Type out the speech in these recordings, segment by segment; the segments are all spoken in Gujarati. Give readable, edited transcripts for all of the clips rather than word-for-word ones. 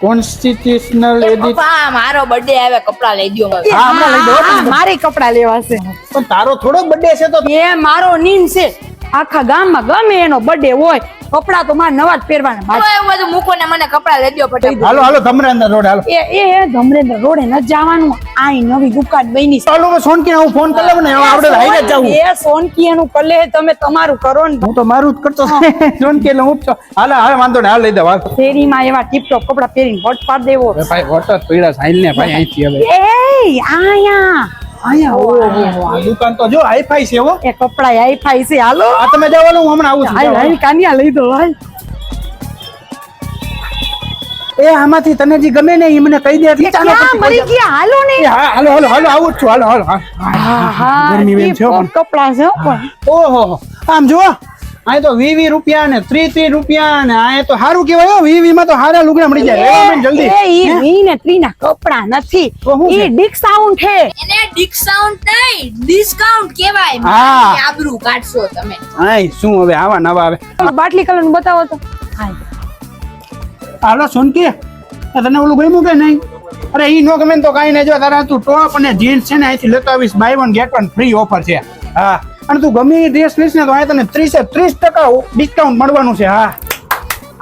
કોન્સ્ટિટ્યુશનલ એડિટ પપ્પા મારો બર્થડે આવે કપડા લઈ દો હા હમણાં લઈ દો મારે કપડા લેવા છે પણ તારો થોડો બર્થડે છે તો એ મારો નીન છે આખા ગામમાં ગમે એનો બર્થડે હોય કપડા તો મારે નવા જ પહેરવાના બાકી એવું બધું મૂકો ને મને કપડા લઈ દો ફટાફટ હાલો હાલો ધમરેન્દ્ર રોડ હાલો એ ધમરેન્દ્ર રોડે ન જવાનું આઈ નવી દુકાન બની છે. ચાલો સોનકી હું ફોન કરી લઉં ને હવે આપણે હાઈવે જ જાવું એ સોનકી એનું કલે તમે તમારું કરો ને હું તો મારું જ કરતો સોનકી એટલે હું હાલો હાલો વાંધો ને હાલ લઈ દે હાલ શેરીમાં એવા ટીપટોપ કપડા પહેરીને વટ પાડ દેવો ભાઈ વોટર પીડા સાઈલ ને ભાઈ અહીંથી હવે એ આયા અહીંયા આ દુકાન તો જો હાઈફાઈ છે હો એ કપડા હાઈફાઈ છે હાલો આ તમે જાવ હું હમણાં આવું છું હાલ હાલ કાનિયા લઈ દો હાલ એ આમાંથી તને જે ગમે ને એ મને કહી દે એટલે ચાલો ક્યાં મરી ગયા હાલો ને હા હાલો હાલો હાલો આવું જ છું હાલો હાલો હા ગરમી વેમ છે પણ કપડા છે પણ ઓહો આમ જો આ તો 20 રૂપિયા ને 30 રૂપિયા ને આ તો સારું કહેવાય હો 20 માં તો સારા લુગડા મળી જાય લેવા મને જલ્દી એ ઈ 20 ને 30 ના કપડા નથી તો શું છે? ઈ ડિસ્કાઉન્ટ છે એને ડિસ્કાઉન્ટ નહીં ડિસ્કાઉન્ટ કહેવાય હા. મારી આબરૂ કાઢશો તમે આય શું હવે આવા નવા આવે બાટલી કલર નું બતાવો તો હાલો સોનકી તને ઓલું ગમ્યું કે નહીં અરે ઈ નો ગમે ને તો કાઈ નહીં જો તારા તું ટોપ અને જીન્સ છે ને અહીંથી લેતો આવીશ buy one get one free offer છે હા અને તું ગમે એ ડ્રેસ લઈશ ને તો અહીં તને 30% ડિસ્કાઉન્ટ મળવાનું છે હા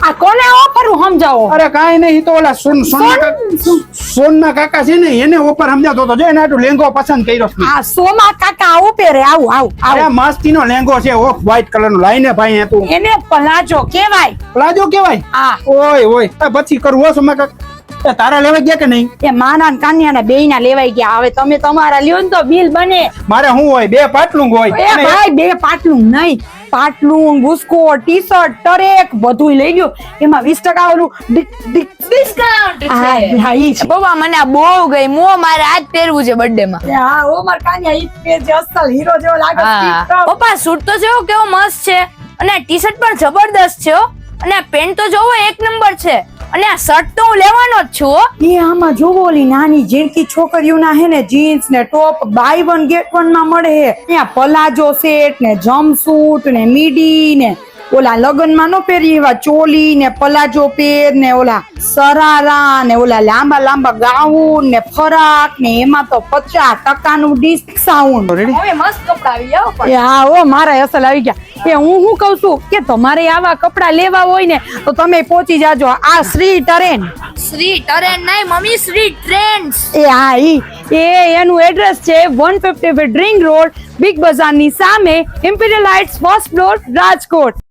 આ કોને ઓફર સમજાવો અરે કાઈ નહીં ઈ તો ઓલા સોનના કાકા છે ને એને ઓફર સમજાતો તો જો એને આટલું લેંગો પસંદ કર્યો છે આ સોમા કાકા આવું પહેરે આવું અરે મસ્તીનો લેંગો છે ઓફ વ્હાઈટ કલર નો લાઈને ભાઈ એ તું એને પલાજો કેવાય પ્લાઝો કેવાય આ ઓય ઓય આ પછી કરવો સોમા કાકા એ તારા લેવા ગયા કે નહીં એ માના ને કાન્યાના બેયના લેવાઈ ગયા હવે તમે તમારા લ્યો ને તો બિલ બને મારે શું હોય બે પાટલું હોય એ અને ભાઈ બે પાટલું નહીં પાટલું બુસ્કો ટી-શર્ટ ટરેક બધુંય લઈ ગયો એમાં 20% ઓલું ડિસ્કાઉન્ટ છે હા ઈ છે પપ્પા મને આ બહુ ગઈ મો મારે આજ પહેરવું છે બર્થડે માં હા ઓ માર કાન્યા ઈ પેર જે અસલ હીરો જેવો લાગે હા પપ્પા સૂટ તો જેવો કેવો મસ્ત છે અને ટી-શર્ટ પણ જબરદસ્ત છે હો અને આ પેન્ટ તો જોવો એક નંબર છે અને આ શર્ટ તો હું લેવાનો જ છું હો એ આમાં જોવો ઓલી નાની જેણકી છોકરીઓના હે ને જીન્સ ને ટોપ બાય વન ગેટ વન માં મળે હે ત્યાં પલાજો સેટ ને જમ્પસૂટ ને મીડી ને ઓલા લગનમાં નો પહેરી એવા ચોલી ને પલાજો પેર ને ઓલા સરારા ને ઓલા લાંબા લાંબા ગાઉન ને ફરાક ને એમાં તો 50% નું ડિસ્કાઉન્ટ રેડી હવે મસ્ત કપડા આવી જાવ એ હા ઓ મારા અસલ આવી ગયા એ હું શું કઉ છું કે તમારે આવા કપડા લેવા હોય ને તો તમે પહોંચી જાજો આ શ્રી ટરેન શ્રી ટરેન નહીં મમ્મી શ્રી ટ્રેન્ડ્સ એ હા એનું એડ્રેસ છે 155 રિંગ રોડ બિગ બજારની સામે imperial heights first floor Rajkot